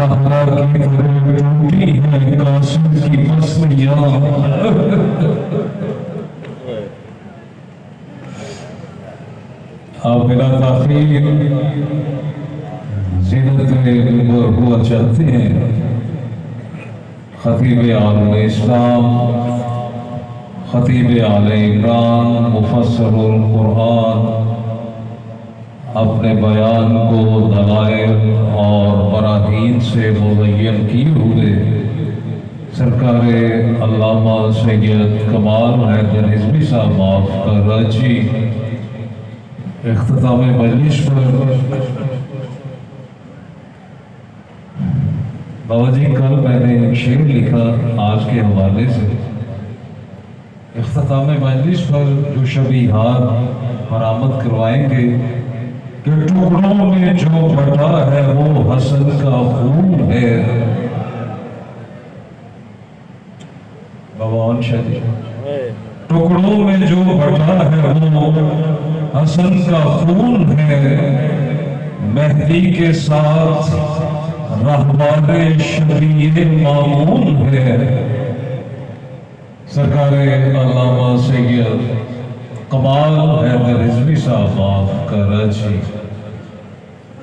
زہرا کی طرح ٹوٹی ہیں قاسم کی پسلیاں آپ بلا تاخیر زینت نمبر ہوا چاہتے ہیں خطیب عالم اسلام خطیب آل عمران مفسر القرآن اپنے بیان کو دلائل اور براہین سے مزین کیے ہوئے سرکار علامہ سید کمال حیدر رضوی صاحب معاف کراچی اختتام مجلس پر بابا جی کل میں نے ایک شعر لکھا آج کے حوالے سے اختتام مجلس پر جو شبیہات برآمد کروائیں گے کہ ٹکڑوں میں جو بٹا ہے وہ حسن کا خون ہے بابا انشاء جی ٹکڑوں میں جو بٹا ہے وہ حسن کا خون ہے مہدی کے ساتھ رہبر شبیہ مامون ہے سرکار علامہ سید کمال حیدر رضوی صاحب معاف کراچی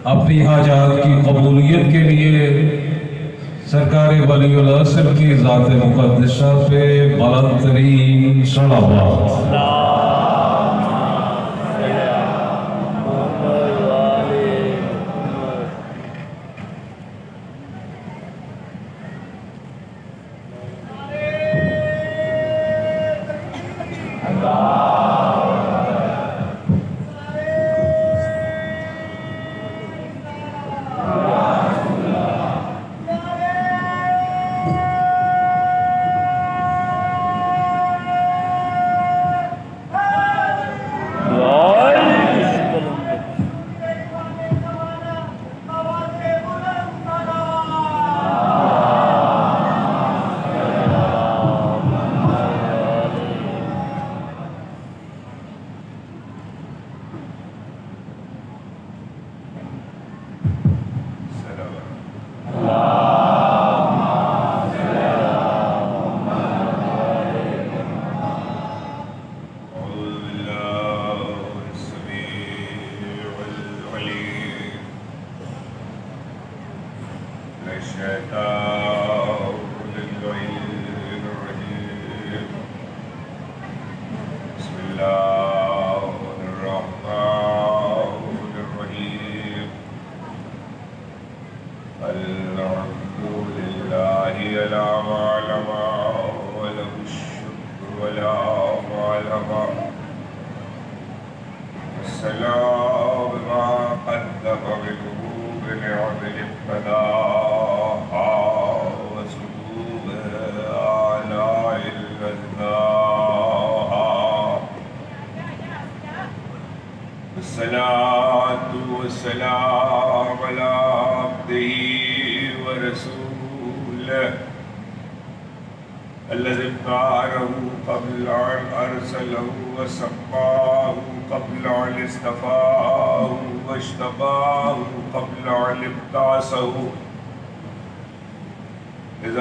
اپنی حاجات کی قبولیت کے لیے سرکار ولی العصر کی ذات مقدسہ پہ بلند ترین صلوات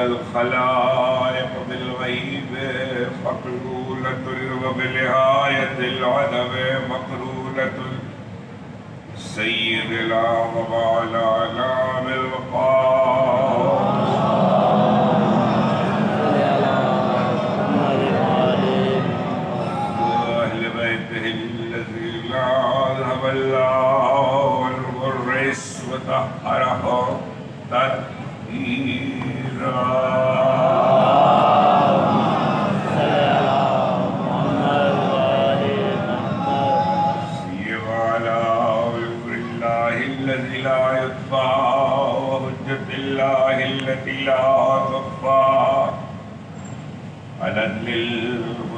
الخلائق بالغيب مقرولة وبنهاية العدم مقرولة السيد الأعظم على أعلام الوقار وأهل بيته الذي لا ذهب الله والغرس وطهره تطهيرا على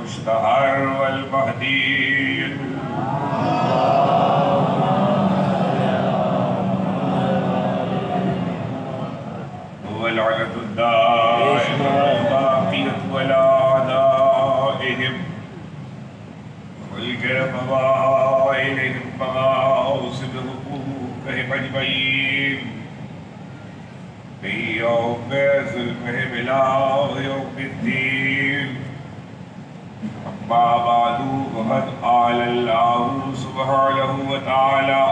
للمشتهر والمهدي هو العلة الدائمة الباقية ولا أعدائهم والكرم إليهم مغاصب حقوقهم أجمعين في يوم ظلمهم إلى يوم الدين. أما بعد فقد قال الله سبحانه وتعالى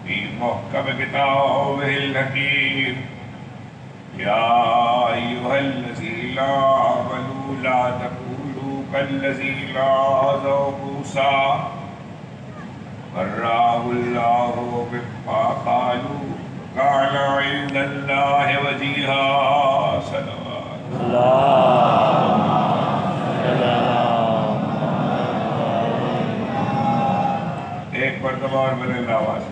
في محكم كتابه الحكيم: يا أيها الذين آمنوا لا تكونوا كالذين آذوا موسى برأه الله مما قالوا كان عند الله وجيها. صلوات ایک مرتبہ اور بلند آواز سے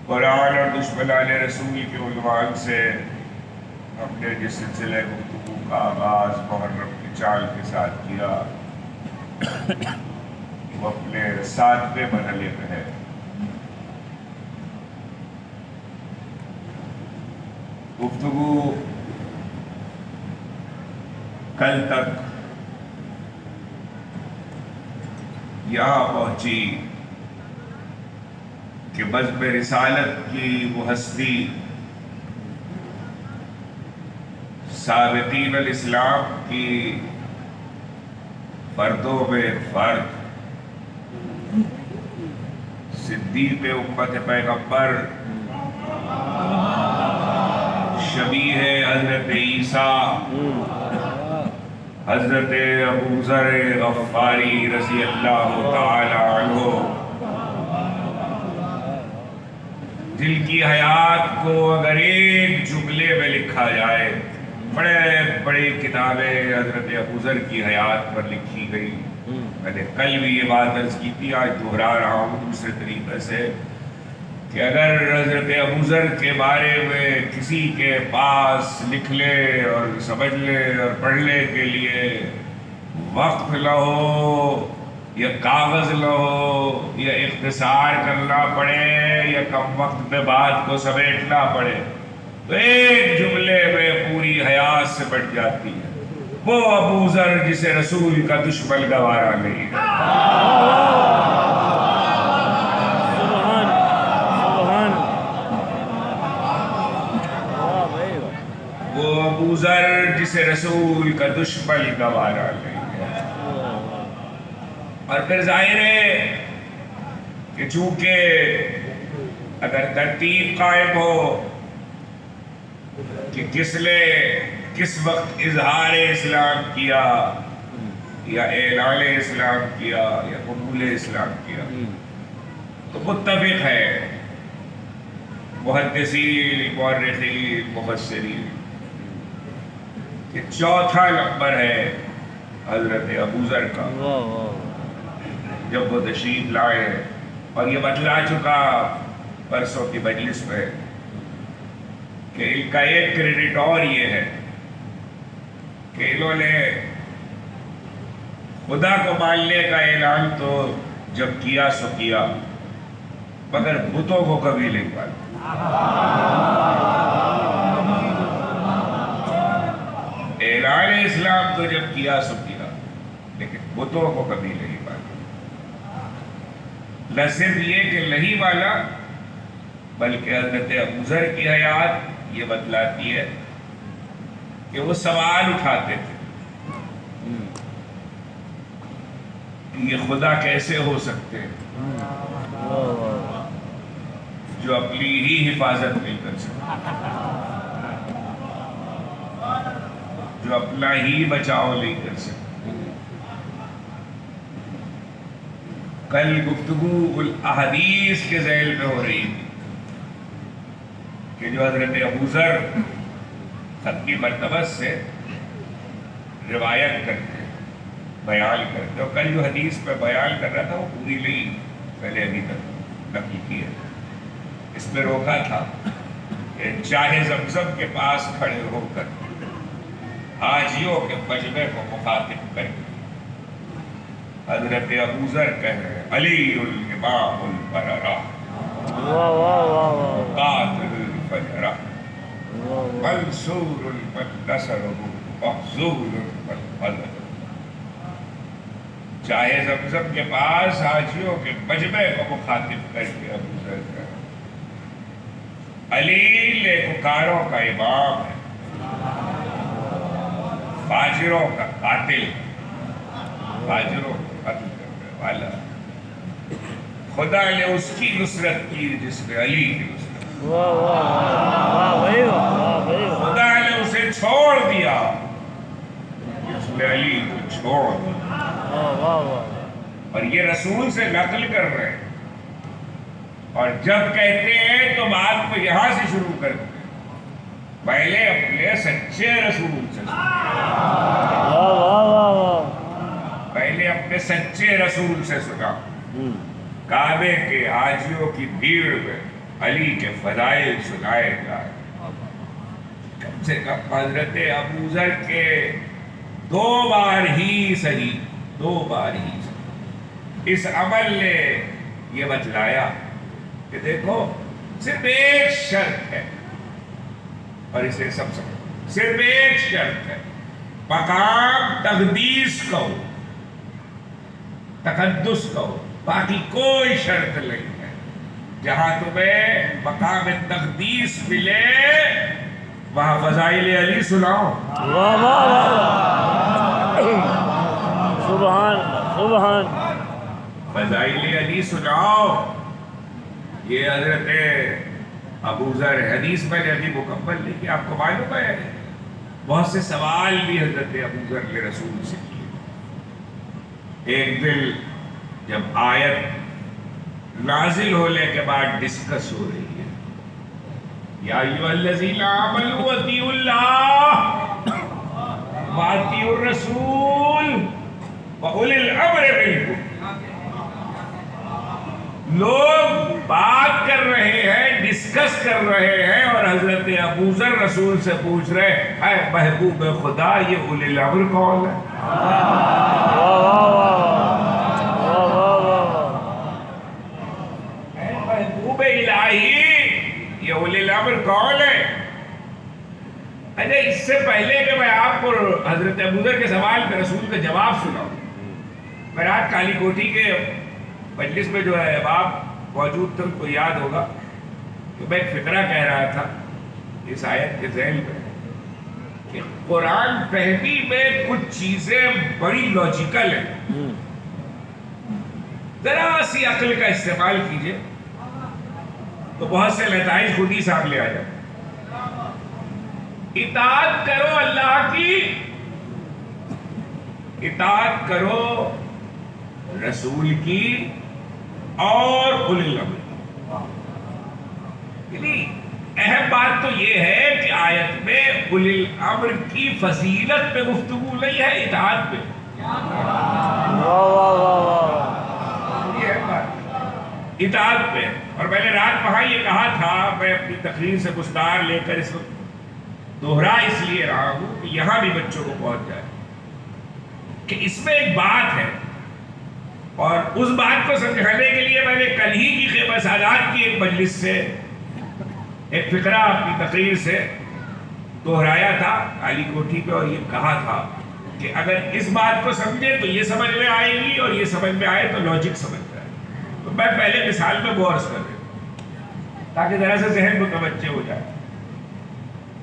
قرآن اور دشمنان رسول کے عنوان سے ہم نے جس سلسلے گفتگو کا آغاز محرم کی چال کے ساتھ کیا وہ اپنے 7ویں مرحلے میں ہے. گفتگو کل تک یہاں پہنچی کہ بزم رسالت کی وہ ہستی سابقین الاسلام کی فردوں میں فرد صدیق امت پیغمبر شبیہ حضرت عیسیٰ حضرت ابو ذر غفاری رضی اللہ تعالی عنہ، جن کی حیات کو اگر ایک جملے میں لکھا جائے، بڑے بڑی کتابیں حضرت ابو ذر کی حیات پر لکھی گئی. میں نے کل بھی یہ بات عرض کی تھی، آج دہرا رہا ہوں دوسرے طریقے سے، کہ اگر حضرت ابو ذر کے بارے میں کسی کے پاس لکھ لے اور سمجھ لے اور پڑھنے کے لیے وقت نہ ہو یا کاغذ نہ ہو یا اختصار کرنا پڑے یا کم وقت میں بات کو سمیٹنا پڑے تو ایک جملے میں پوری حیات سے بٹ جاتی ہے. وہ ابو ذر جسے رسول کا دشمن گوارا نہیں ہے. وہ ابو ذر جسے رسول کا دشمن گوارا نہیں ہے. اور پھر ظاہر ہے کہ چونکہ اگر ترتیب قائم ہو کہ کس نے کس وقت اظہار اسلام کیا یا اعلان اسلام کیا یا قبول اسلام کیا، تو متفق ہے محدثین مورخین مفسرین کہ چوتھا نمبر ہے حضرت ابو ذر کا. جب وہ تشریف لائے اور یہ بتلا چکا پرسوں کی مجلس میں کہ ان کا ایک کریڈٹ اور یہ ہے کہ انہوں نے خدا کو ماننے کا اعلان تو جب کیا سو کیا، مگر بتوں کو کبھی نہیں مانا. اعلان اسلام تو جب کیا سو کیا، لیکن بتوں کو کبھی نہیں مانا. نہ صرف یہ کہ نہیں مانا، بلکہ حضرت ابو ذر کی حیات یہ بتلاتی ہے کہ وہ سوال اٹھاتے تھے یہ خدا کیسے ہو سکتے ہیں جو اپنی ہی حفاظت نہیں کر سکتے، جو اپنا ہی بچاؤ نہیں کر سکتے. کل گفتگو الاحادیث کے ذیل میں ہو رہی تھی کہ جو حضرت ابو ذر ختمی مرتبت سے روایت کرتے ہیں، بیان کرتے. اور کل جو حدیث پہ بیان کر رہا تھا وہ پوری نہیں پہلے ابھی تک نقل کی ہے. اس میں روکا تھا کہ چاہے زمزم کے پاس کھڑے ہو کر حاجیوں کے مجمع کو مخاطب کر حضرت ابو ذر کہہ رہے ہیں: علی الامام البررہ قاتل الفجرہ منصور من نصرہ محظوظ من خذلہ. چاہے زمزم کے پاس حاجیوں کے مجمع کو مخاطب کر کے ابو ذر کا علی نیکوکاروں کا امام ہے، فاجروں کا قاتل، فاجروں کا قتل کرنے والا، خدا نے اس کی نصرت کی جس نے علی کی نصرت، واہ واہ واہ بھائی واہ بھائی واہ خدا نے اسے چھوڑ دیا جس نے علی کو چھوڑ دیا۔ واہ واہ اور یہ رسول سے نقل کر رہے ہیں، اور جب کہتے ہیں تو بات کو یہاں سے شروع کرتے ہیں، پہلے اپنے سچے رسول سے سنو، واہ واہ واہ پہلے اپنے سچے رسول سے سنا۔ کعبے کے حاجیوں کی بھیڑ میں علی کے فضائل سنائے جائے، کم سے کم حضرت ابو ذر کے 2 بار ہی صحیح، 2 بار ہی صحیح اس عمل نے یہ بتلایا کہ دیکھو صرف ایک شرط ہے، اور اسے سب صرف ایک شرط ہے، مقام تقدیس کا ہو، تقدس کا ہو، باقی کوئی شرط نہیں ہے۔ جہاں تمہیں مقام تقدیس ملے وہاں فضائل علی سناؤ، واہ واہ سبحان سبحان فضائل علی سناؤ۔ یہ حضرت ابو ذر حدیث میں نے ابھی مکمل نہیں کی، آپ کو معلوم ہے بہت سے سوال بھی حضرت ابو ذر نے رسول سے کیے۔ ایک دن جب آیت نازل ہونے کے بعد ڈسکس ہو رہی ہے، یا ایھا الذین آمنوا اطیعوا اللہ واطیعوا الرسول واولی الامر منکم، لوگ بات کر رہے ہیں، ڈسکس کر رہے ہیں، اور حضرت ابو ذر رسول سے پوچھ رہے ہیں اے محبوب خدا یہ اولی الامر کون ہے؟ اے محبوب الہی یہ اولی الامر کون ہے؟ اچھا اس سے پہلے کہ میں آپ کو حضرت ابو ذر کے سوال پہ رسول کا جواب سناؤں، میں رات کالی کوٹھی کے مجلس میں جو ہے آپ موجود تھے، ان کو یاد ہوگا کہ میں ایک فقرہ کہہ رہا تھا اس آیت کے ذیل میں کہ قرآن فہمی میں کچھ چیزیں بڑی لاجیکل ہیں، ذرا سی عقل کا استعمال کیجئے تو بہت سے نتائج خود ہی سامنے آ جائیں۔ اطاعت کرو اللہ کی، اطاعت کرو رسول کی اور اولی الامر کی۔ اہم بات تو یہ ہے کہ آیت میں اولی الامر کی فضیلت پہ گفتگو نہیں ہے، اطاعت پہ۔ یہ ہے بات، اطاعت پہ۔ اور میں نے رات وہاں یہ کہا تھا، میں اپنی تقریر سے گفتار لے کر اس وقت دوہرا اس لیے رہا ہوں کہ یہاں بھی بچوں کو پہنچ جائے کہ اس میں ایک بات ہے، اور اس بات کو سمجھانے کے لیے میں نے کل ہی کی خیمہ سادات کی ایک مجلس سے ایک فقرہ اپنی تقریر سے دہرایا تھا کالی کوٹھی پہ، اور یہ کہا تھا کہ اگر اس بات کو سمجھے تو یہ سمجھ میں آئے گی، اور یہ سمجھ میں آئے تو لاجک سمجھ میں آئے۔ تو میں پہلے مثال میں غور کر رہا ہوں تاکہ ذرا سا ذہن متوجہ ہو جائے۔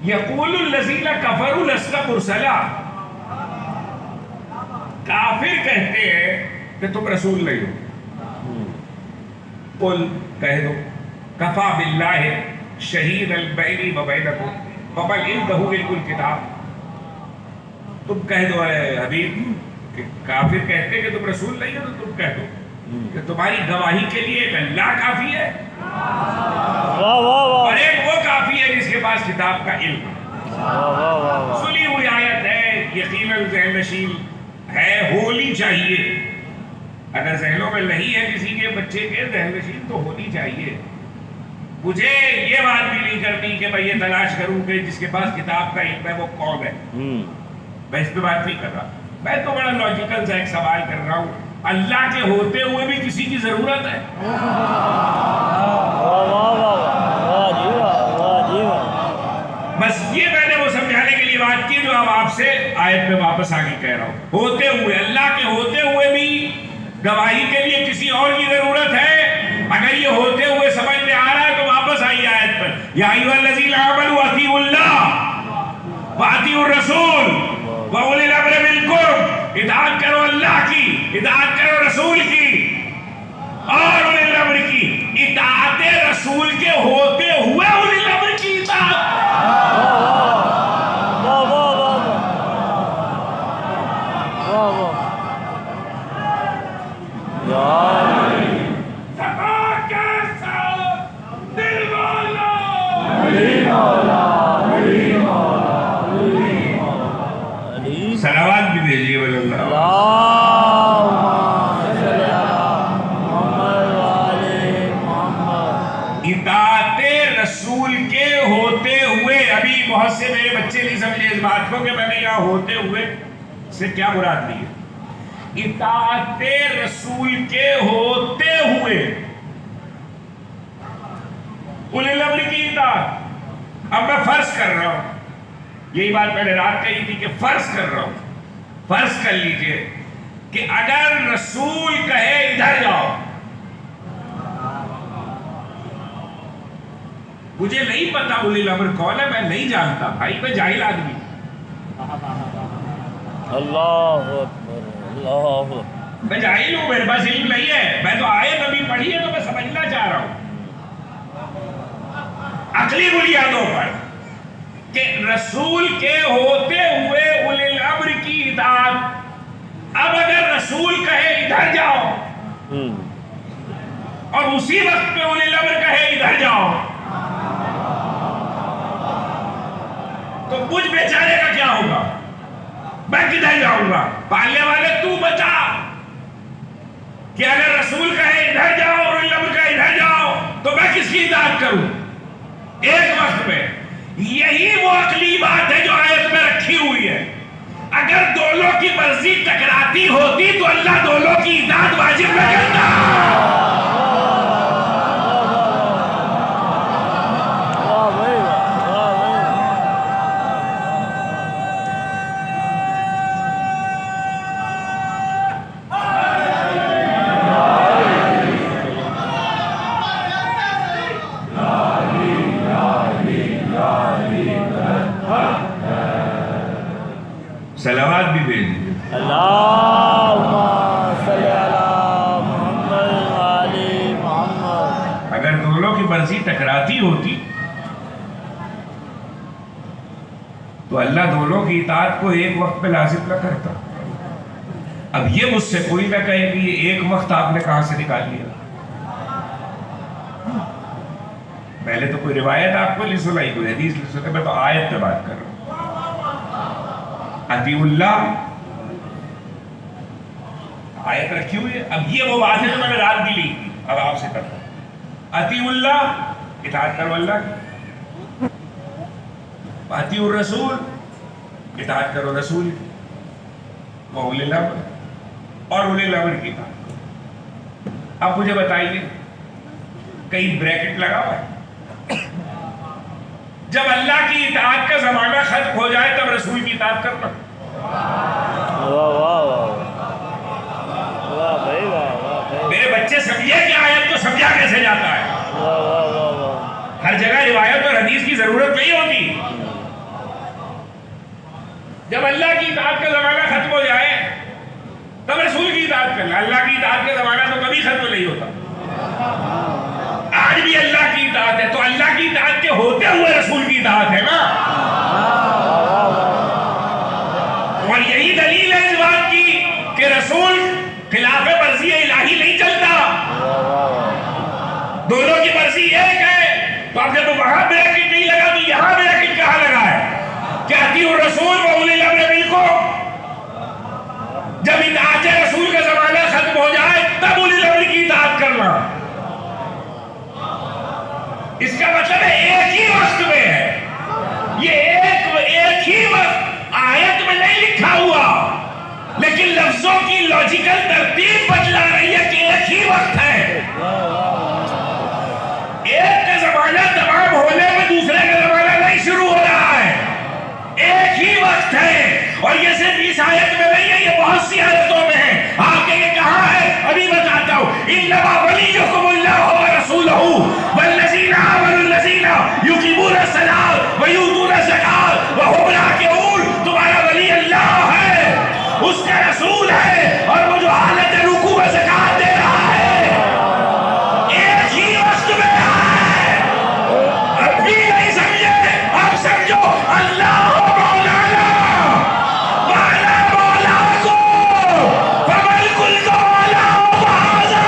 یقول الذین کفروا لست مرسلا، کافر کہتے ہیں کہ تم رسول نہیں ہو۔ قل کہہ دو کفا باللہ شہیدا بینی وبینکم ومن عندہ علم الکتاب، تم کہہ دو اے حبیب کہ کافر کہتے ہیں کہ تم رسول نہیں ہو، تو تم کہہ دو کہ تمہاری گواہی کے لیے ایک اللہ کافی ہے اور ایک وہ کافی ہے جس کے پاس کتاب کا علم ہے۔ سنی ہوئی آیت ہے، یقیناً ذہن نشین ہے، ہونی چاہیے۔ اگر ذہنوں میں نہیں ہے کسی کے بچے کے ذہن نشین تو ہونی چاہیے۔ مجھے یہ بات بھی نہیں کرنی کہ میں یہ تلاش کروں کہ جس کے پاس کتاب کا علم ہے وہ کون ہے، میں اس پہ بات نہیں کر رہا۔ میں تو بڑا لاجیکل سا ایک سوال کر رہا ہوں، اللہ کے ہوتے ہوئے بھی کسی کی ضرورت ہے؟ بس یہ میں نے وہ سمجھانے کے لیے بات کی جو اب آپ سے آیت پہ واپس آگے کہہ رہا ہوں. ہوتے ہوئے, اللہ کے ہوتے ہوئے بھی گواہی کے لیے کسی اور کی ضرورت ہے؟ اگر یہ ہوتے ہوئے سمجھ میں آ رہا ہے تو واپس آئیے آیت پر. یا ایھا الذین آمنوا اطیعوا اللہ واطیعوا الرسول واولی الامر منکم. اطاعت کرو اللہ کی, اطاعت کرو رسول کی اور اولی الامر کی. اطاعت رسول کے ہوتے ہوئے اولی الامر کی اطاعت. واہ واہ واہ واہ واہ صلوات بھی بھیجیے ولی اللہ. اطاعت رسول کے ہوتے ہوئے. ابھی بہت سے میرے بچے نہیں سمجھے اس بات کو کہ میں نے یہاں ہوتے ہوئے سے کیا مراد لی ہے. اطاعت رسول کے ہوتے ہوئے اولی الامر کی اطاعت. اب میں فرض کر رہا ہوں, یہی بات میں نے رات کہی تھی کہ فرض کر رہا ہوں, فرض کر لیجئے کہ اگر رسول کہے ادھر جاؤ, مجھے نہیں پتا اولی الامر کون ہے, میں نہیں جانتا بھائی, میں جاہل آدمی. اللہ اکبر اللہ اکبر. میں جاہل ہوں, میرے پاس علم نہیں ہے. میں تو آیت ابھی پڑھی ہے تو میں سمجھنا چاہ رہا ہوں عقلی بنیادوں پر کہ رسول کے ہوتے ہوئے اولی الامر کی اطاعت. اب اگر رسول کہے ادھر جاؤ اور اسی وقت پہ اولی الامر کہے ادھر جاؤ تو مجھ بیچارے کا کیا ہوگا؟ میں کدھر جاؤں گا؟ پالنے والے تو بتا کہ اگر رسول کہے ادھر جاؤ اور اولی الامر کہے ادھر جاؤ تو میں کس کی اطاعت کروں ایک وقت میں؟ یہی وہ عقلی بات ہے جو آیت میں رکھی ہوئی ہے. اگر دونوں کی مرضی ٹکراتی ہوتی تو اللہ دونوں کی اطاعت واجب نہ کرتا. صلوات بھی بھیج دیجیے. اللہم صلی علی محمد وعلی محمد. اگر دونوں کی مرضی ٹکراتی ہوتی تو اللہ دونوں کی اطاعت کو ایک وقت پہ لازم نہ کرتا. اب یہ مجھ سے کوئی نہ کہے کہ یہ ایک وقت آپ نے کہاں سے نکال لیا. پہلے تو کوئی روایت آپ کو نہیں سنائی, کوئی حدیث نہیں سنائی, میں تو آیت پہ بات کر رہا ہوں. اطیعوا اللہ آیت رکھی ہوئی ہے. اب یہ وہ بات ہے جو میں نے رات بھی لی تھی, اب آپ سے کرتا ہوں. اطیعوا اللہ اطاعت کرو اللہ کی, اطیعوا الرسول اطاعت کرو رسول کی, واولی الامر اور اولی الامر کی اطاعت. اب مجھے بتائیے کہیں بریکٹ لگا ہوا ہے؟ جب اللہ کی اطاعت کا زمانہ ختم ہو جائے تب رسول کی اطاعت کرنا. میرے بچے سمجھے کہ آیت کو سمجھا کیسے جاتا ہے. ہر جگہ روایت اور حدیث کی ضرورت نہیں ہوتی. جب اللہ کی اطاعت کا زمانہ ختم ہو جائے تب رسول کی اطاعت کرنا. اللہ کی اطاعت کا زمانہ تو کبھی ختم نہیں ہوتا. آج بھی اللہ کی اطاعت ہے تو اللہ کی اطاعت کے ہوتے ہوئے رسول کی اطاعت ہے نا. اور یہی دلیل ہے اس بات کی کہ رسول خلاف مرضی الہی نہیں چلتا. دونوں کی مرضی ایک ہے. تو اب جب وہاں بریکٹ نہیں لگا تو یہاں بریکٹ کہاں لگا ہے کہ اطیعوا الرسول واولی الامر منکم. جب اطاعت رسول کا زمانہ ختم ہو جائے تب اولی الامر کی اطاعت کرنا. اس کا مطلب ہے ایک ہی وقت میں ہے. یہ ایک ہی وقت آیت میں نہیں لکھا ہوا لیکن لفظوں کی لاجیکل ترتیب بتلا رہی ہے کہ ایک ہی وقت ہے. ایک کا زمانہ تمام ہونے میں دوسرے کا زمانہ نہیں شروع ہو رہا ہے. ایک ہی وقت وقت ہے، اور یہ صرف اس آیت میں نہیں ہے، یہ بہت سی آیتوں میں ہے۔ آگے یہ کہاں ہے ابھی بتاتا ہوں، انما ولیکم اللہ ورسولہ والذین آمنوا الذین یقیمون الصلاۃ ویؤتون الزکاۃ وهم راکعون۔ تمہارا ولی اللہ ہے، اس کا رسول ہے، اور وہ جو حالت رکوع میں زکات دے رہا ہے ایک ہی وقت میں ہے۔ اب بھی نہیں سمجھے؟ اب سمجھو، اللہ مولانا وانا مولاکم فمن قلت مولاہ فہذا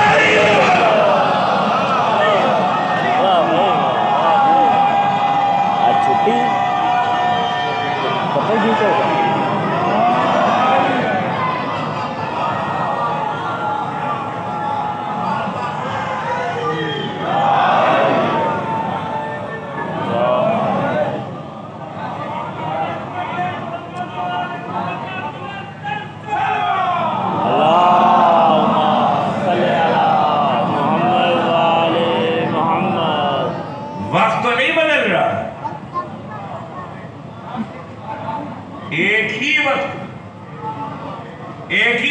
آج چھٹی پتہ ہی تو وقت تو نہیں بدل رہا، ایک ہی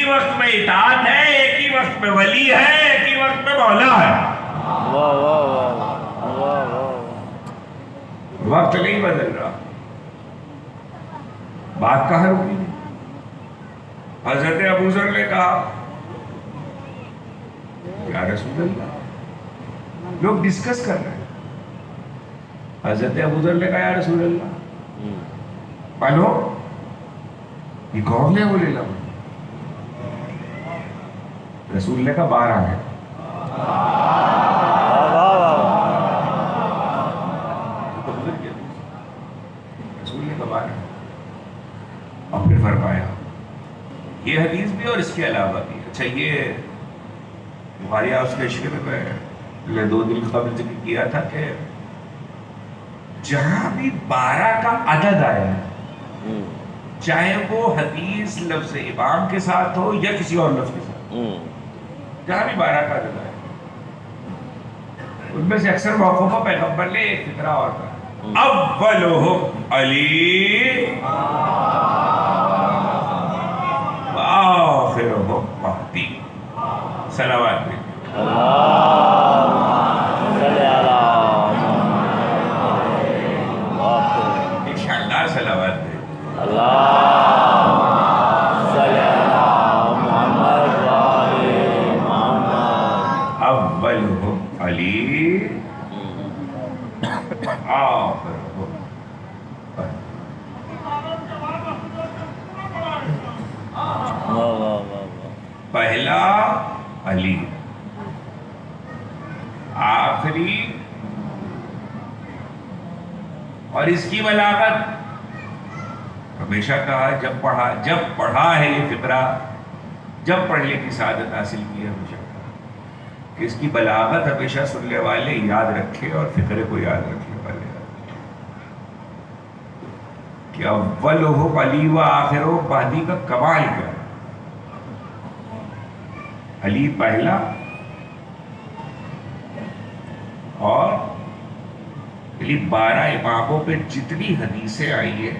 وقت میں اطاعت ہے، ایک ہی وقت میں ولی ہے، ایک ہی وقت میں مولا ہے۔ واہ واہ واہ واہ واہ، وقت نہیں بدل رہا، بات کہاں رکی؟ حضرت ابوذر نے کہا یا رسول اللہ، لوگ ڈسکس کر رہے ہیں، حضرت ابوذر نے کہا یا رسول اللہ پالو یہ کون ہے؟ وہ لے لو۔ رسول نے کہا 12 ہے۔ رسول نے کہا 12 اور پھر فرمایا یہ حدیث بھی اور اس کے علاوہ بھی۔ اچھا، یہ بخاری اس کے شعر میں نے 2 دن قبل ذکر کیا تھا کہ جہاں بھی 12 کا عدد آیا ہے، چاہے وہ حدیث لفظ امام کے ساتھ ہو یا کسی اور لفظ کے ساتھ، جہاں بھی 12 کا عدد آیا، ان میں سے اکثر موقعوں پر پیغمبر نے ایک فقرہ اور کہا، اولہم علی وآخرہم مہدی۔ صلوات بھی ایک شاندار صلوات بھی۔ اولہم علی آخرہم پہلا علی، آخری، اور اس کی بلاغت ہمیشہ کہا جب پڑھا ہے یہ فقرہ، جب پڑھنے کی سعادت حاصل کی ہے، ہمیشہ کہا کہ اس کی بلاغت ہمیشہ سننے والے یاد رکھے اور فقرے کو یاد رکھنے والے یاد رکھے کہ اولہم علی و آخرہم مہدی کا کمال کیا ہے۔ علی پہلا، اور علی 12 اماموں پہ جتنی حدیثیں آئی ہیں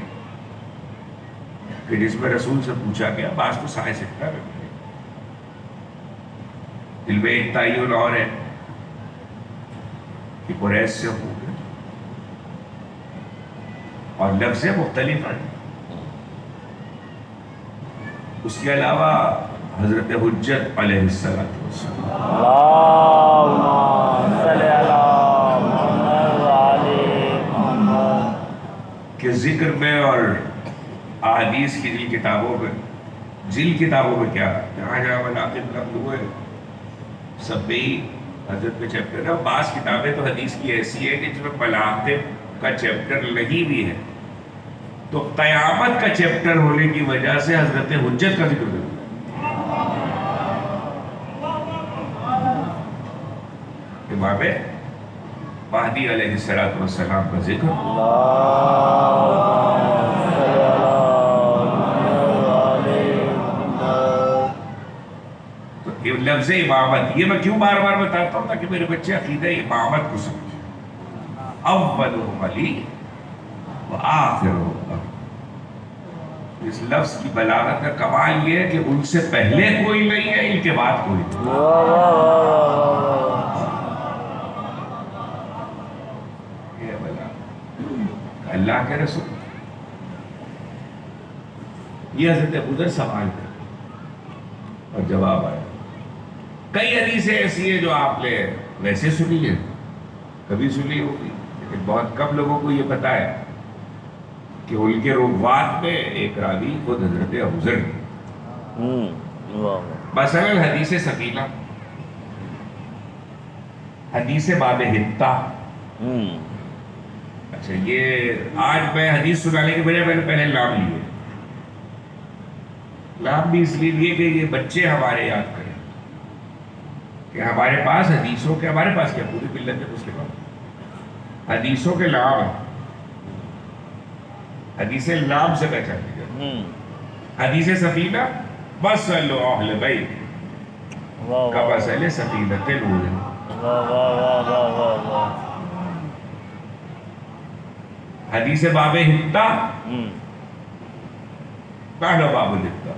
کہ جس میں رسول سے پوچھا گیا، بعض تو سائے سکتا ہے، دل میں ایک تعین اور ہے کہ قریش سے ہوں گے، اور لفظیں مختلف ہیں۔ اس کے علاوہ حضرت حجت علیہ السلام کے ذکر میں اور احادیث کی جن کتابوں میں کیا جہاں مناقب نقل ہوئے سب میں ہی حضرت میں چیپٹر ہے۔ بعض کتابیں تو حدیث کی ایسی ہے کہ جس میں ملاقب کا چیپٹر نہیں بھی ہے، تو قیامت کا چیپٹر ہونے کی وجہ سے حضرت حجت کا ذکر کرتا ہے۔ امام مہدی علیہ السلام کا ذکر، تو یہ لفظ امامت، یہ میں کیوں بار بار بتاتا ہوں تاکہ میرے بچے عقیدہ امامت کو سمجھیں۔ اولہم علی وآخرہم، اس لفظ کی بلاغت کا کمال یہ ہے کہ ان سے پہلے کوئی نہیں ہے، ان کے بعد کوئی نہیں۔ واہ واہ واہ واہ واہ یہ بلاغت اللہ کے رسول، یہ حضرت ابو ذر سوال کر اور جواب آیا۔ کئی حدیثیں ایسی ہیں جو آپ نے ویسے سنی ہیں، کبھی سنی ہوگی، لیکن بہت کم لوگوں کو یہ پتا ہے کہ ان کے روات میں ایک راوی خود حضرت ابو ذر ہیں۔ واہ واہ مثلا حدیث سفینہ، حدیث باب حتہ۔ اچھا، یہ آج میں حدیث سنانے کے بجائے میں نے پہلے نام لیے، نام بھی اس لیے لیے کہ یہ بچے ہمارے یاد کریں کہ ہمارے پاس حدیثوں کے، ہمارے پاس کیا پوری ملت مسلمہ حدیثوں کے نام ہیں، حدیث نام سے پہچان دی جاتی۔ حدیث سفینہ، مثل اہل بیت واہ کمثل سفینۃ نوح۔ واہ واہ واہ واہ واہ حدیث باب حتہ، پہلا باب حتہ،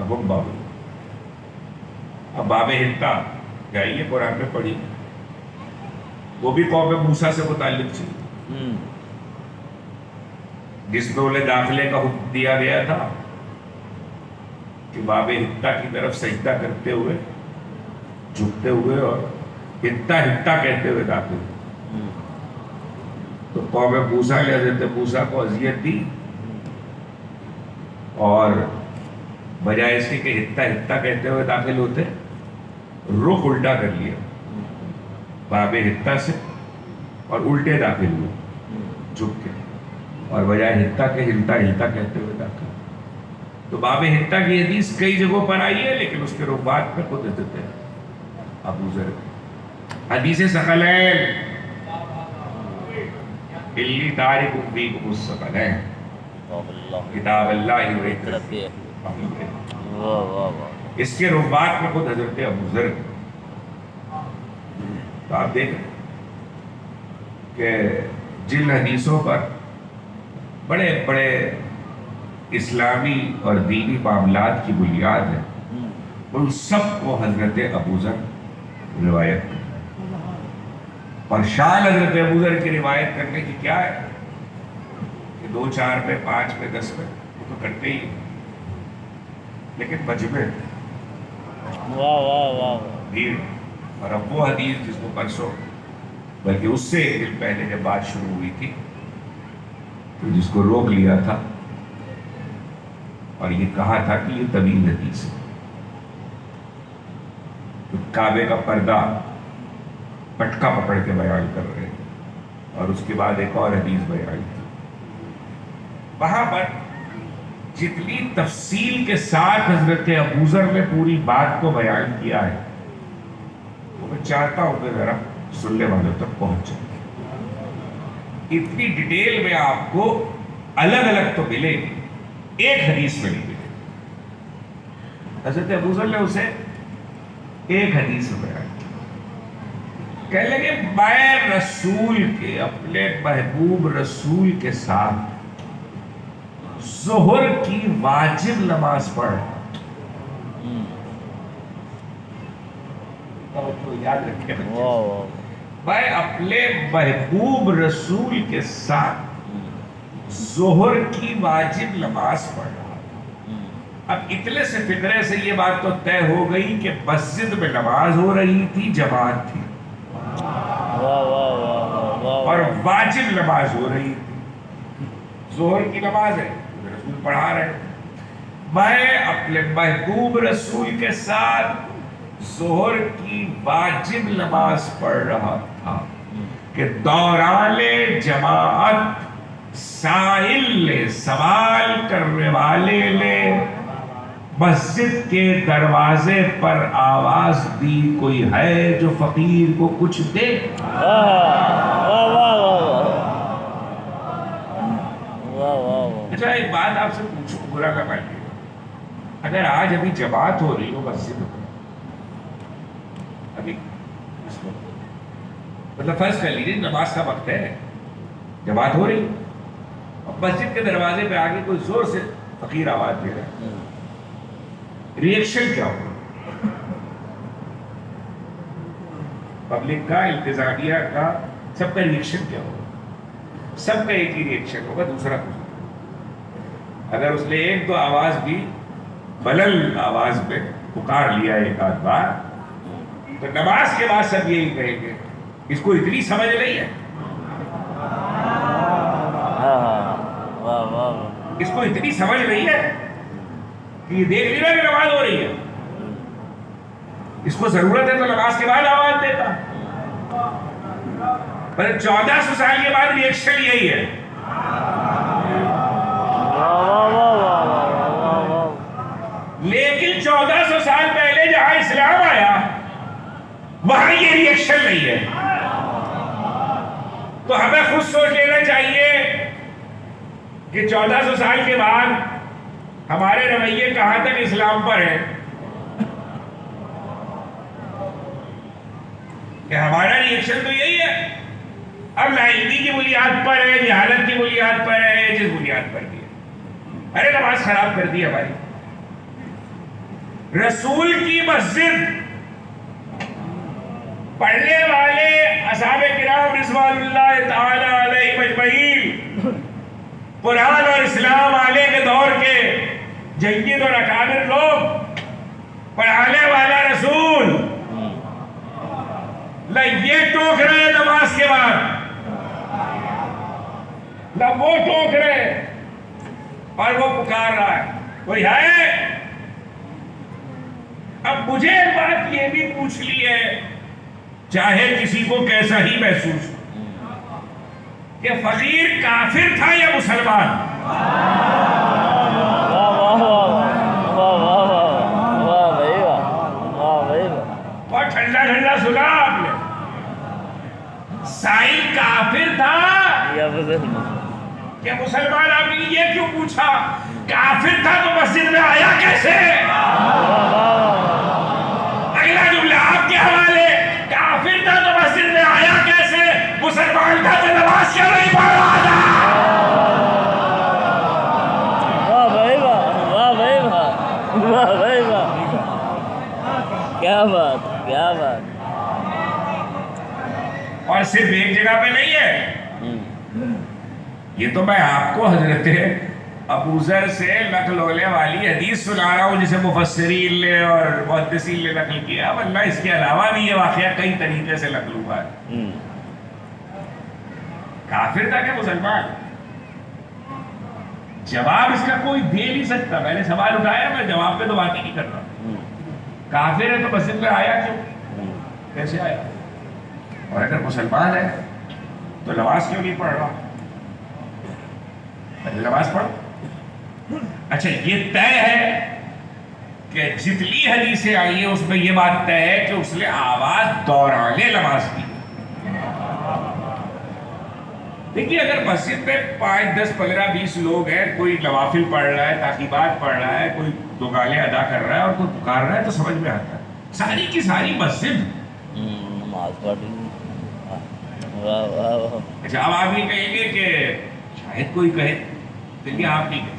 ہم باب حتہ۔ اب باب حتہ جائیے قرآن میں پڑھی، وہ بھی قوم موسیٰ سے متعلق تھی، جس میں انہیں داخلے کا حکم دیا گیا تھا کہ باب حتہ کی طرف سجدہ کرتے ہوئے، جھکتے ہوئے اور حتہ حتہ کہتے ہوئے داخل ہوئے۔ تو قوم موسیٰ نے حضرت موسیٰ کو اذیت دی اور بجائے اس کے کہ حتہ حتہ کہتے ہوئے داخل ہوتے، رخ الٹا کر لیا باب حتہ سے اور الٹے داخل ہوئے جھک کے، اور بجائے حتہ کے ہلتا ہلتا کہتے ہوئے داخل۔ تو باب حتہ کی حدیث کئی جگہوں پر آئی ہے، لیکن اس کے روات میں خود حضرت ابو ذر۔ حدیث ثقلین، انی تارک فیکم الثقلین، کتاب اللہ و حکمت۔ واہ واہ واہ اس کے روات میں خود حضرت ابو ذر۔ تو آپ دیکھیں کہ جن حدیثوں پر بڑے بڑے اسلامی اور دینی معاملات کی بنیاد ہے، ان سب کو حضرت ابو ذر روایت کرتے ہیں۔ اور شان حضرت ابو ذر کی روایت کرنے کی کیا ہے کہ 2 4 پہ 5 پہ 10 پہ وہ تو کرتے ہی ہیں، لیکن مجمع واہ واہ واہ بھیڑ۔ اور اب وہ حدیث جس کو پرسوں، بلکہ اس سے ایک دن پہلے جب بات شروع ہوئی تھی، تو جس کو روک لیا تھا اور یہ کہا تھا کہ یہ طویل حدیث ہے، تو کعبے کا پردہ پٹکا پکڑ کے بیان کر رہے تھے، اور اس کے بعد ایک اور حدیث بیان کی۔ وہاں پر جتنی تفصیل کے ساتھ حضرت ابو ذر نے پوری بات کو بیان کیا ہے، وہ میں چاہتا ہوں کہ ذرا سننے والوں تک پہنچ جائے۔ اتنی ڈیٹیل میں آپ کو الگ الگ تو ملے گی، ایک حدیث میں نہیں ملے گی۔ حضرت ابو ذر نے اسے ایک حدیث میں بیان کیا، کہنے لگے میں رسول کے، اپنے محبوب رسول کے ساتھ ظہر کی واجب نماز پڑھ رہا ہوں۔ یاد رکھیں بچے، واہ واہ میں اپنے محبوب رسول کے ساتھ ظہر کی واجب نماز پڑھ رہا تھا۔ اب اتنے سے فکرے سے یہ بات تو طے ہو گئی کہ مسجد میں نماز ہو رہی تھی، جماعت تھی، واہ واہ واہ واہ اور واجب نماز ہو رہی تھی، ظہر کی نماز ہے، رسول پڑھا رہے ہیں۔ میں اپنے محبوب رسول کے ساتھ ظہر کی واجب نماز پڑھ رہا تھا کہ دوران جماعت سائل نے، سوال کرنے والے نے مسجد کے دروازے پر آواز دی، کوئی ہے جو فقیر کو کچھ دے؟ اچھا ایک بات آپ سے پوچھوں، برا نہ مانیے، اگر آج ابھی جماعت ہو رہی ہو مسجد میں، ابھی اس وقت، مطلب فرض کر لیجیے نماز کا وقت ہے، جماعت ہو رہی، اور مسجد کے دروازے پہ آگے کوئی زور سے فقیر آواز دے رہے ہیں، ریئیکشن کیا ہوگا؟ پبلک کا، انتظامیہ کا، سب کا ریئیکشن کیا ہوگا؟ سب کا ایک ہی ریئیکشن ہوگا، دوسرا کچھ نہیں۔ اگر اس نے ایک دو آواز بھی بلند آواز پہ پکار لیا ایک آدھ بار، تو نماز کے بعد سب یہی کہیں گے اس کو اتنی سمجھ نہیں ہے، اس کو اتنی سمجھ نہیں ہے کہ یہ دیکھ لیا کہ نماز ہو رہی ہے، اس کو ضرورت ہے تو نماز کے بعد آواز دیتا۔ پر 1400 سال کے بعد ریئیکشن یہی ہے۔ لیکن 1400 سال پہلے جہاں اسلام آیا وہاں یہ ریئیکشن نہیں ہے، تو ہمیں خود سوچ لینا چاہیے کہ 1400 سال کے بعد ہمارے رویے کہاں تک اسلام پر ہیں، کہ ہمارا ریئیکشن تو یہی ہے، اب نااہلی کی بنیاد پر ہے، جہالت کی بنیاد پر ہے، جس بنیاد پر بھی ہے، ارے نماز خراب کر دی ہماری۔ رسول کی مسجد پڑھنے والے اصحاب کرام رضوان اللہ تعالی علیہ مجمعین، قرآن اور اسلام علیہ کے دور کے جنگید اور اکابر لوگ، پڑھانے والا رسول نہ یہ ٹوک رہے نماز کے بعد، نہ وہ ٹوک رہے، اور وہ پکار رہا ہے کوئی ہے۔ اب مجھے ایک بات یہ بھی پوچھ لی ہے، چاہے کسی کو کیسا ہی محسوس ہو، کہ فقیر کافر تھا یا مسلمان؟ بہت ٹھنڈا ٹھنڈا سنا آپ نے، سائل کافر تھا کہ مسلمان؟ آپ نے یہ کیوں پوچھا؟ کافر تھا تو مسجد میں آیا کیسے؟ اگلا جملہ آپ کے حوالے، کافر تھا تو مسجد میں آیا کیسے؟ مسلمان تھا تو نماز کیوں نہیں پڑھ رہا تھا؟ کیا بات، کیا بات۔ اور صرف ایک جگہ پہ نہیں ہے، یہ تو میں آپ کو حضرت ابو ذر سے نقل ہونے والی حدیث سنا رہا ہوں جسے مفسرین نے اور محدثین نے نقل کیا، ورنہ اس کے علاوہ بھی یہ واقعہ کئی طریقے سے نقل ہوا ہے۔ کافر تھا کہ مسلمان؟ جواب اس کا کوئی دے نہیں سکتا، میں نے سوال اٹھایا، میں جواب پہ تو بات ہی نہیں کر رہا۔ کافر ہے تو مسجد میں آیا کیوں؟ کیسے آیا؟ اور اگر مسلمان ہے تو نماز کیوں نہیں پڑھ رہا؟ پہلے نماز پڑھو۔ اچھا یہ طے ہے کہ جتنی حدیثیں آئی ہیں اس میں یہ بات طے ہے کہ اس نے آواز دوران نماز کی۔ دیکھیے اگر مسجد میں 5 10 15 20 لوگ ہیں، کوئی نوافل پڑھ رہا ہے، تعقیبات پڑھ رہا ہے، کوئی دوگالے ادا کر رہا ہے اور کوئی پکار رہا ہے تو سمجھ میں آتا ہے، ساری کی ساری مسجد نماز پڑھ۔ اچھا اب آپ یہ کہیں گے کہ شاید کوئی کہے، لیکن آپ نہیں کہتے،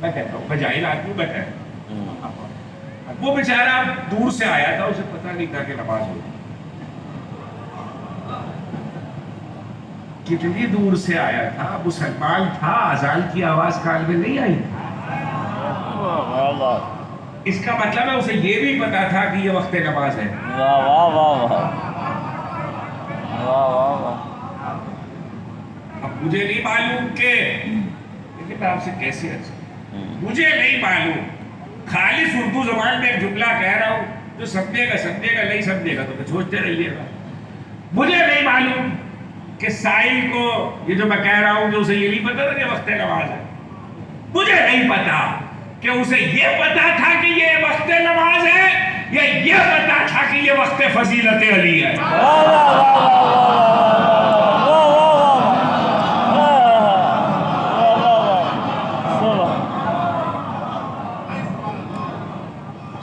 میں کہتا ہوں، میں جاہل آدمی میں کہتا ہوں، وہ بیچارہ دور سے آیا تھا، اسے پتہ نہیں تھا کہ نماز ہو، کتنی دور سے آیا تھا، مسلمان تھا، اذان کی آواز کان میں نہیں آئی تھی۔ اس کا مطلب ہے اسے یہ بھی پتا تھا کہ یہ وقت نماز ہے۔ اب مجھے نہیں معلوم کہ لیکن میں آپ سے کیسے مجھے نہیں معلوم، خالص اردو زبان میں ایک جملہ کہہ رہا ہوں، جو سمجھے گا سمجھے گا، نہیں سمجھے گا تو پھر سوچتے رہیے گا۔ مجھے نہیں معلوم کہ سائل کو یہ جو میں کہہ رہا ہوں کہ اسے یہ نہیں پتا تھا کہ وقت نماز ہے، مجھے نہیں پتا کہ اسے یہ پتا تھا کہ یہ وقت نماز ہے یا یہ پتا تھا کہ یہ وقت فضیلت علی ہے۔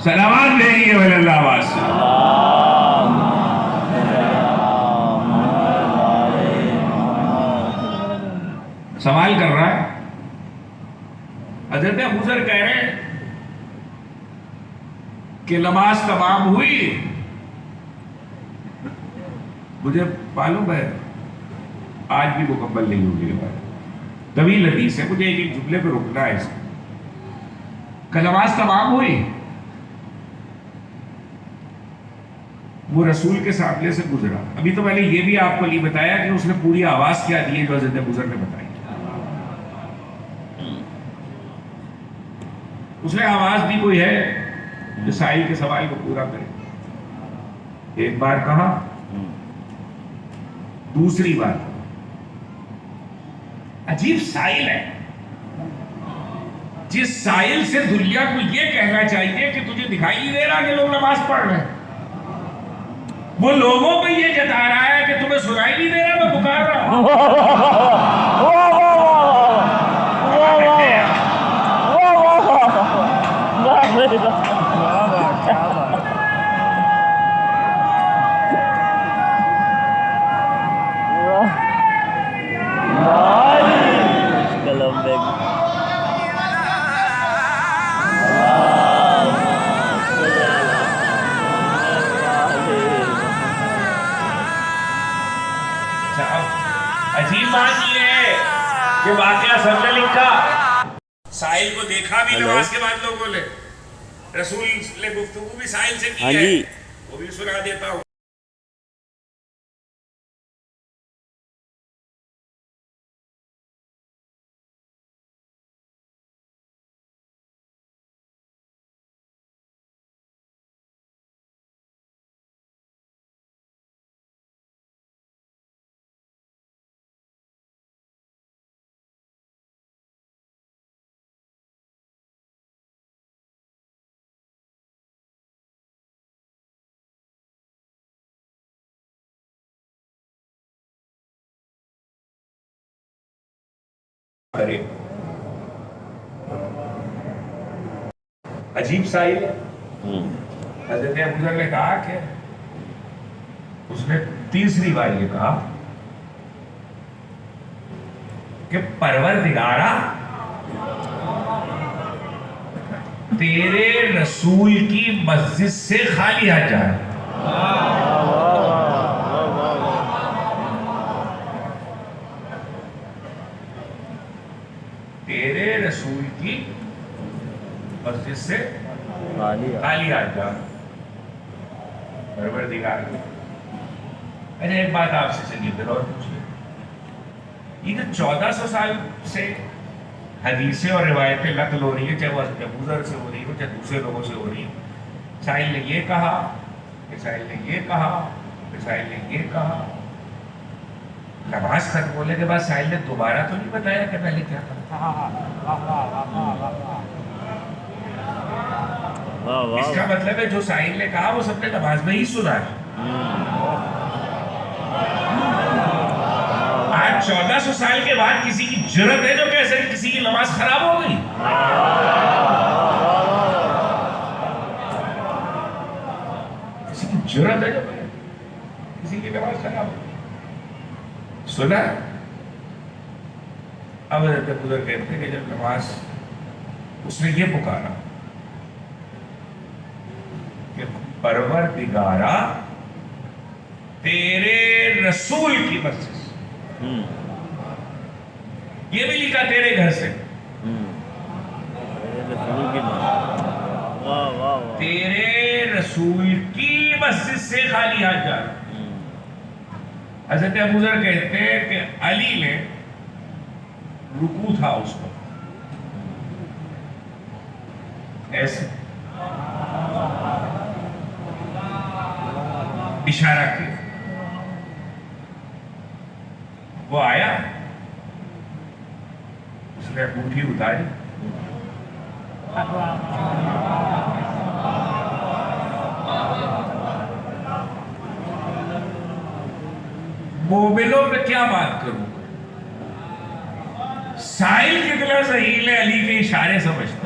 سلامات بھیجیے ولی اللہ آواز۔ سوال کر رہا ہے حضرت ابوذر کہہ رہے ہیں کہ نماز تمام ہوئی. مجھے معلوم ہے آج بھی مکمل نہیں ہوگی روایت، طویل حدیث ہے، مجھے ایک جملے پہ رکنا ہے. اس کہ نماز تمام ہوئی، وہ رسول کے سامنے سے گزرا. ابھی تو میں نے یہ بھی آپ کو نہیں بتایا کہ اس نے پوری آواز کیا دی ہے جو حضرت ابوذر نے بتائی. اس نے آواز بھی کوئی ہے جو سائل کے سوال کو پورا کرے. ایک بار کہا، دوسری بار. عجیب سائل ہے، جس سائل سے دنیا کو یہ کہنا چاہیے کہ تجھے دکھائی نہیں دے رہا کہ لوگ نماز پڑھ رہے ہیں، وہ لوگوں پہ یہ جتا رہا ہے کہ تمہیں سنائی نہیں دے رہا میں پکار رہا ہوں. عجیب بات یہ ہے کہ واقعہ سب نے لکھا. سائل کو دیکھا بھی نماز کے بعد لوگوں نے، رسول نے گفتگو بھی سائل سے کی ہے، وہ بھی سنا دیتا ہوں. عجیب سائل ہے. حضرت ابوذر نے کہا کہ اس نے تیسری بار یہ کہا کہ پروردگارا تیرے رسول کی مسجد سے خالی آ جائے. تیرے رسول کی مسجد سے خالی آ جا پروردگار. اچھا ایک بات آپ سے چلیے پھر اور پوچھیے، یہ تو 1400 سال سے حدیثیں اور روایتیں نقل ہو رہی ہیں، چاہے وہ حضرت ابوذر سے ہو رہی ہو چاہے دوسرے لوگوں سے ہو رہی ہیں. سائل نے یہ کہا، سائل نے یہ کہا، سائل نے یہ کہا. نماز ختم ہونے کے بعد سائل نے دوبارہ تو نہیں بتایا کہ پہلے کیا تھا. اس کا مطلب ہے جو سائل نے کہا وہ سب نے نماز میں ہی سنا ہے. آج 1400 سال کے بعد کسی کی جرت ہے جو کہہ سکے کسی کی نماز خراب ہو گئی. کسی کی جرت ہے جو کسی کی نماز خراب ہو گئی. سنا. اب حضرت ابوذر کہتے ہیں کہ جب نماز اس نے یہ پکارا کہ پروردگارا تیرے رسول کی مسجد سے، یہ بھی لکھا تیرے گھر سے، تیرے رسول کی مسجد سے خالی آ جا. حضرت ابوذر کہتے ہیں کہ علی نے رکوع تھا اس کو ایسے اشارہ کیا. وہ آیا، اس نے انگوٹھی اتاری، مومنوں میں کیا بات کروں، سائل کتنا ذہین ہے، علی کے اشارے سمجھتا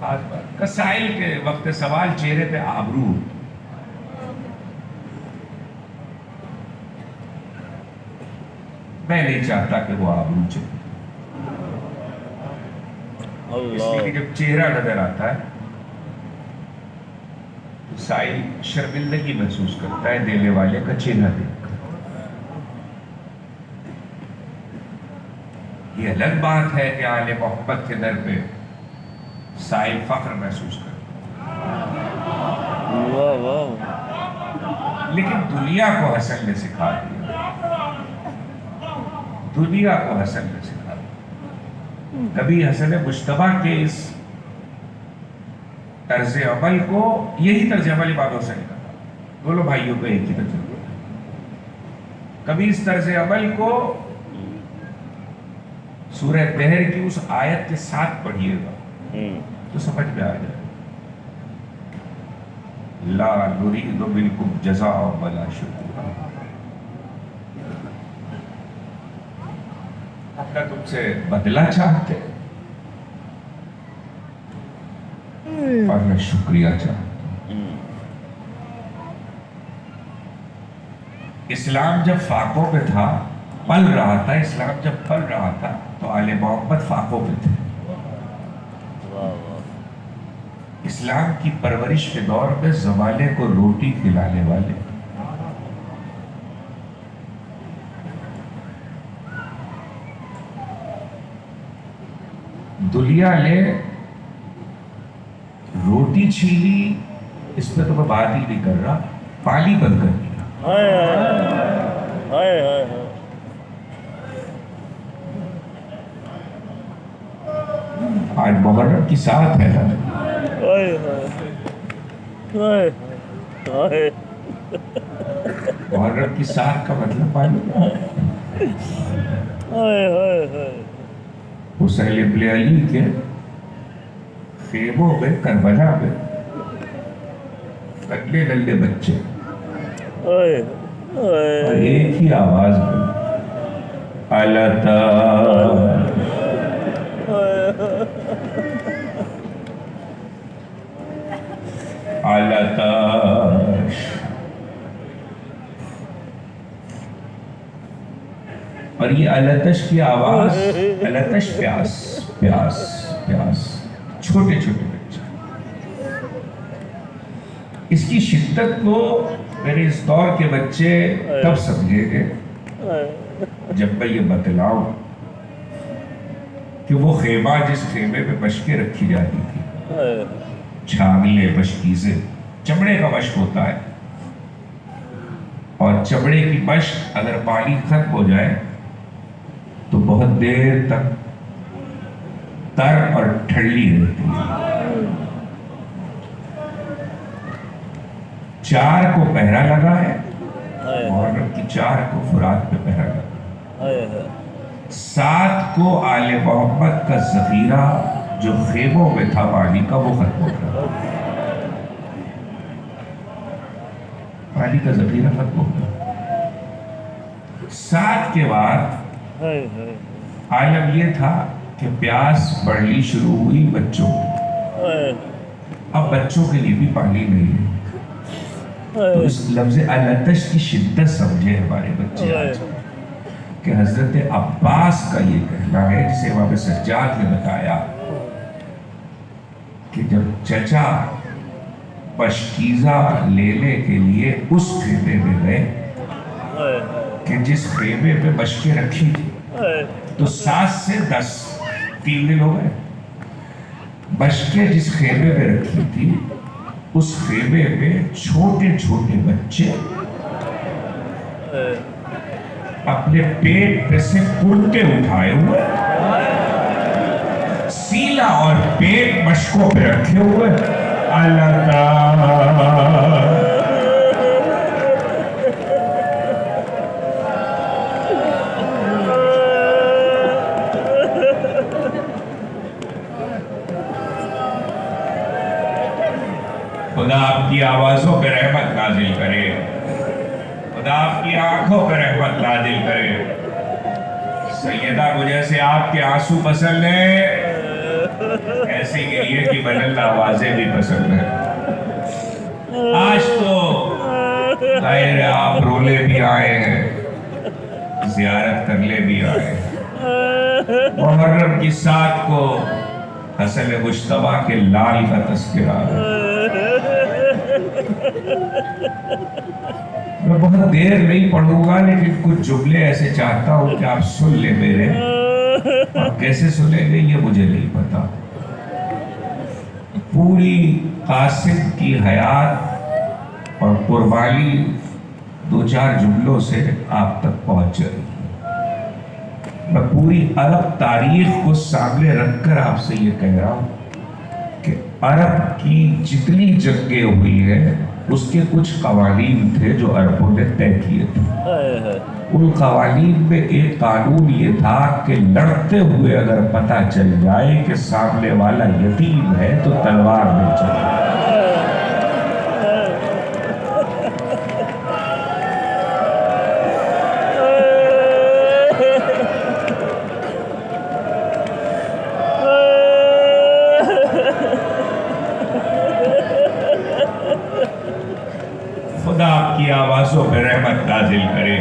خاص بات سائل کے وقت سوال چہرے پہ آبرو. میں نہیں چاہتا کہ وہ آبرو چلے، اس لیے کہ جب چہرہ نظر آتا ہے تو سائل شرمندگی محسوس کرتا ہے دینے والے کا چہرہ دیکھ کر. یہ الگ بات ہے کہ آل محمد کے در پہ سائل فخر محسوس کرتا ہے، واہ واہ. لیکن دنیا کو حسن نے سکھا دیا، دنیا کو حسن نے سکھا دیا. کبھی حسن مجتبیٰ کے اس طرز عمل کو، یہی طرز عمل امام حسین کا تھا، دونوں بھائیوں کو ایک ہی تجربہ تھا. کبھی اس طرز عمل کو سورہ دہر کی اس آیت کے ساتھ پڑھیے گا تو سمجھ میں آ جائے. لا نريد منكم جزاء ولا شکورا. ہم نہ تم سے بدلہ چاہتے اور نہ شکریہ چاہتے. اسلام جب فاقوں پہ تھا، پل رہا تھا، اسلام جب پل رہا تھا تو آل محمد فاقوں پہ تھے. اسلام کی پرورش کے دور میں زمانے کو روٹی کھلانے والے، دنیا نے روٹی چھیلی، اس پہ تو میں بات ہی نہیں کر رہا، پانی بند کر دیا. آج محرم کی ساتھ ہے نا، محرم کی ساتھ کا مطلب معلوم ہے؟ حسین ابن علی کے خیموں میں کربلا میں ننھے ننھے بچے اور ایک ہی آواز میں اللہ آلتش. اور یہ التش کی آواز، التش پیاس پیاس پیاس، چھوٹے چھوٹے بچے. اس کی شدت کو میرے اس دور کے بچے تب سمجھیں گے جب میں یہ بتلاؤں کہ وہ خیمہ جس خیمے میں مشقیں رکھی جاتی تھی، چھاگلے مشکیزیں، چمڑے کا مشق ہوتا ہے، اور چمڑے کی مشق اگر پانی ختم ہو جائے تو بہت دیر تک تر اور ٹھنڈی رہتی ہے. چار کو پہرا لگا ہے، محرم کی چار کو فرات پہ پہرا لگا. سات کو آل محمد کا ذخیرہ جو خیموں میں تھا پانی کا، وہ ختم ہو گیا. پانی کا ذخیرہ ختم ہو گیا. سات کے بعد عالم یہ تھا کہ پیاس بڑھنی شروع ہوئی بچوں کی. اب بچوں کے لیے بھی پانی نہیں ہے. تو اس لفظ التش کی شدت سمجھے ہمارے بچے آج، کہ حضرت عباس کا یہ کہنا ہے، جسے امام سجاد نے بتایا کہ جب چچا پشکیزہ لینے کے لیے اس خیمے میں گئے کہ جس خیمے میں مشقیں رکھی تھی، تو 7 سے 10 3 دن ہو گئے. مشقیں جس خیمے میں رکھی تھی اس خیمے میں چھوٹے چھوٹے بچے اپنے پیٹ پہ سے کنٹے اٹھائے ہوئے، سیلا اور پیٹ مشکوں پہ رکھے ہوئے. اللہ خدا آپ کی آوازوں پہ رحمت نازل کرے، خدا آپ کی آنکھوں پہ رحمت نازل کرے. سیدہ مجھے سے آپ کے آنسو پسند ہے، ایسی گریے کی بدل آوازیں بھی پسند ہیں. آج تو ظاہر ہے آپ رولے بھی آئے ہیں, زیارت کرنے بھی آئے ہیں. محرم کی 7 کو حسن مجتبیٰ کے لال کا تذکرہ ہے. میں بہت دیر نہیں پڑھوں گا, لیکن کچھ جملے ایسے چاہتا ہوں کہ آپ سن لیں میرے. آپ کیسے سنیں گے یہ مجھے نہیں پتا. پوری قاسم کی حیات اور قربانی 2-4 جملوں سے آپ تک پہنچ رہی ہے. میں پوری عرب تاریخ کو سامنے رکھ کر آپ سے یہ کہہ رہا ہوں کہ عرب کی جتنی جنگیں ہوئی ہیں اس کے کچھ قوانین تھے جو عربوں نے طے کیے تھے. ان قوانین میں ایک قانون یہ تھا کہ لڑتے ہوئے اگر پتہ چل جائے کہ سامنے والا یتیم ہے تو تلوار میں چلے. خدا آپ کی آوازوں پہ رحمت نازل کرے,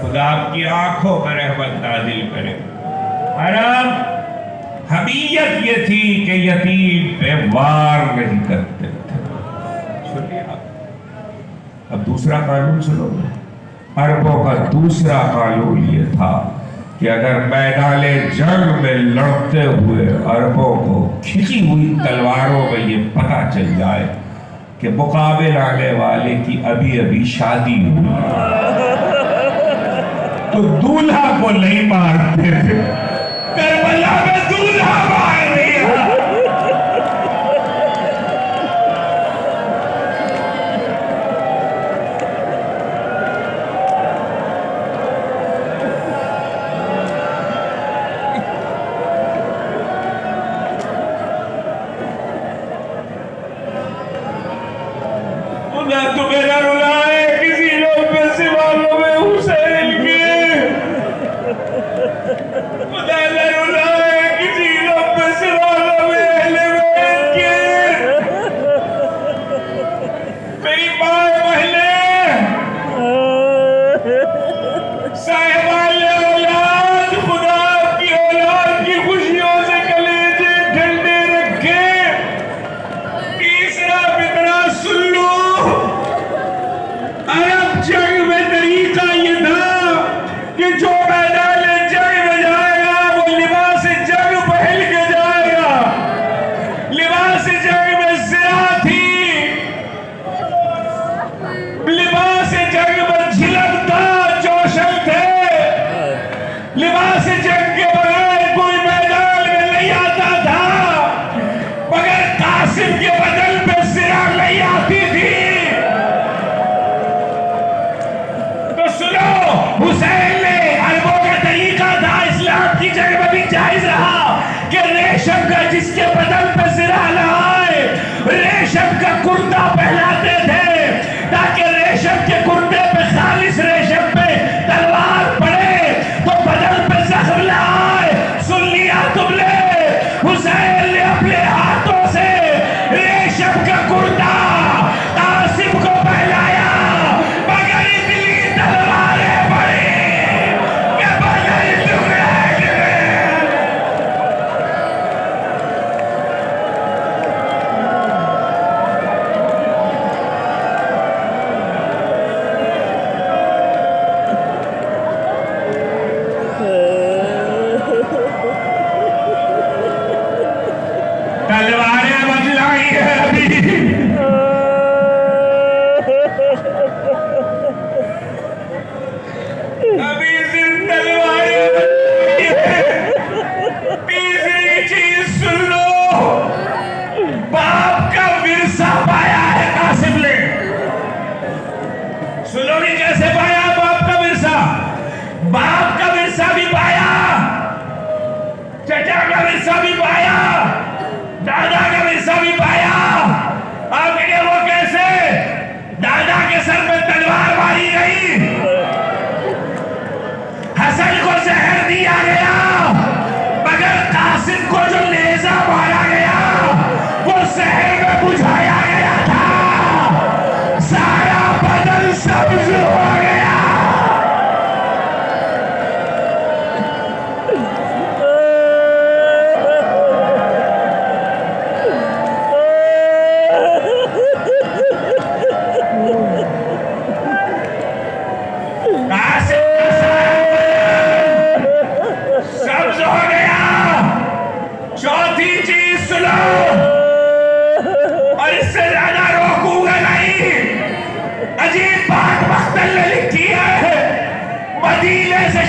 خدا آپ کی آنکھوں پہ رحمت نازل کرے. عرب حمیت یہ تھی کہ یتیم پہ وار نہیں کرتے تھے. سنیے اب دوسرا قانون سنو. عربوں کا دوسرا قانون یہ تھا کہ اگر میدان جنگ میں لڑتے ہوئے عربوں کو کھینچی ہوئی تلواروں میں یہ پتہ چل جائے کہ مقابل آنے والے کی ابھی ابھی شادی ہوئی تو دولہا کو نہیں مارتے تھے. کربلا میں دولہا مار دیا. خدا تمہیں نہ رلائے کسی لوگ میں سے والوں میں حسین کے. خدا نہ رلائے کسی لوگ میں سے والوں میں اہل بیت کے. میری ماں محلے صاحبان اولاد خدا کی اولاد کی خوشیوں سے کلیجے ٹھنڈے رکھے. تیسرا فطرہ سن لو. عرب جنگ میں طریقہ یہ تھا کہ جو میدان جنگ میں جائے گا وہ لباس جنگ پہن کے جائے گا. لباس جنگ میں زرہ تھی, لباس جنگ میں جھلک تھا, جوشن تھے. لباس جنگ کے بغیر کوئی میدان میں نہیں آتا تھا, مگر قاسم کے بدن پہ زرہ نہیں آتی تھی. حسین نے عربوں کا طریقہ تھا, اسلام کی جنگ میں بھی جائز رہا کہ ریشم کا جس کے بدن پہ زرہ نہ آئے ریشم کا کرتا پہناتے تھے تاکہ ریشم کے کرتے پہ خالص ریشم پہ تلوار پڑے تو بدن پہ زخم نہ آئے. سن لیا تم نے, حسین نے اپنے ہاتھوں سے ریشم کا کرتا قاسم کو پہنایا مگر اتنی تلواریں پڑی کہ بدن ٹکڑے گئے. تلواریں بدلائی ہیں ابھی. ابھی زندہ تلواریں بدلائی ہیں. تیسری چیز سن لو, باپ کا ورثہ پایا ہے قاسم نے. سنو گے کیسے پایا باپ کا ورثہ؟ باپ کا ورثہ بھی پایا, چچا کا ورثہ بھی پایا, دادا کا ورثہ بھی پایا. آپ کہتے ہیں وہ کیسے؟ دادا کے سر میں تلوار ماری گئی, حسن کو زہر دیا گیا, مگر قاسم کو جو نیزہ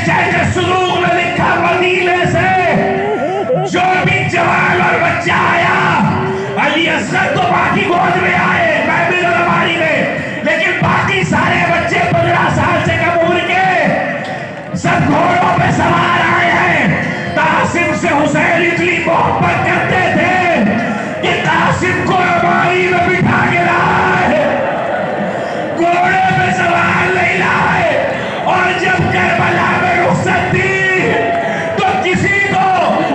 شہر سلوک میں لکھا مدینے سے جو بھی جوان اور بچہ آیا علی اصغر تو باقی گود میں آئے محمد الرمانی میں، لیکن باقی سارے بچے 15 سال سے کم عمر کے سب گھوڑوں پہ سوار آئے ہیں۔ قاسم سے حسین اتنی محبت کرتے تھے کہ قاسم کو رمائی میں بٹھا کے لائے، گھوڑے پہ سوار نہیں لائے۔ اور جب کربلا میں رخصت دی تو کسی کو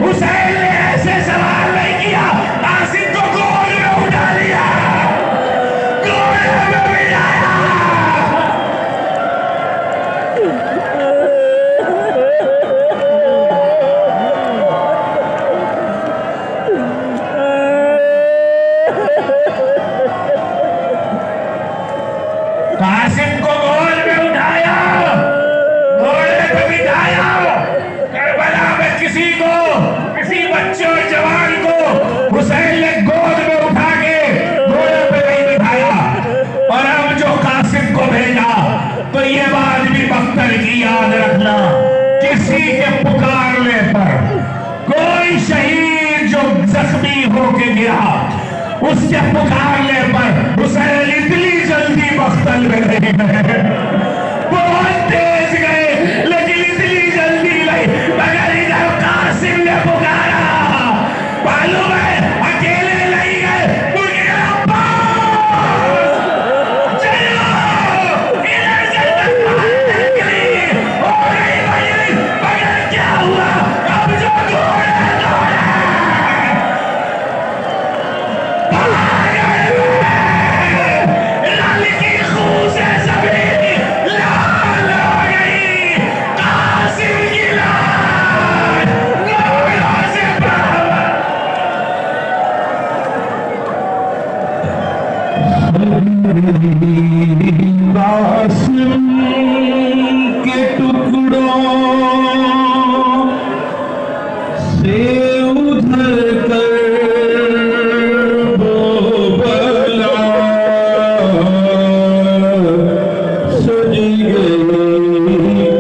حسین نے ایسے سوار نہیں کیا، قاسم کو گھوڑے میں اٹھا لیا، گھوڑے میں بٹھایا۔ قاسم کو گول میں اٹھایا، گھوڑے پہ بٹھایا۔ کربلا میں کسی بچے اور جوان کو حسین نے گود میں اٹھا کے گھوڑے پہ نہیں بٹھایا۔ اور اب جو قاسم کو بھیجا تو یہ بات بھی بختر کی یاد رکھنا، کسی کے پکارنے پر کوئی شہید جو زخمی ہو کے گرا، اس کے پکارنے پر حسین اتنی جلدی مقتل میں نہیں گئے، بہت تیز گئے لیکن اتنی جلدی نہیں، مگر ادھر قاسم نے پکارا، معلوم ہے اکیلے نہیں گئے، بلکہ عباس چلو ادھر سے تلوار نکلی، ہو گئی بھائی، مگر کیا ہوا؟ اب جو گھوڑے لال کی خون سے زمین لال ہو گئی، قاسم کی لاش گھوڑوں سے برابر۔ قاسم کے ٹکڑوں سے ادھر کر وہ بلا سج گئی،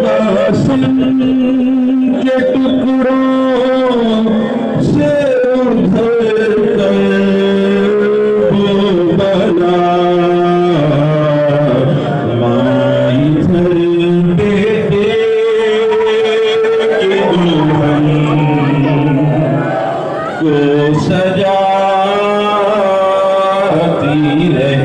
قاسم کے ٹکڑوں سے ادھر کر وہ بلا، مائی تھر بیٹے کے دلہن کو سجاتی رہی۔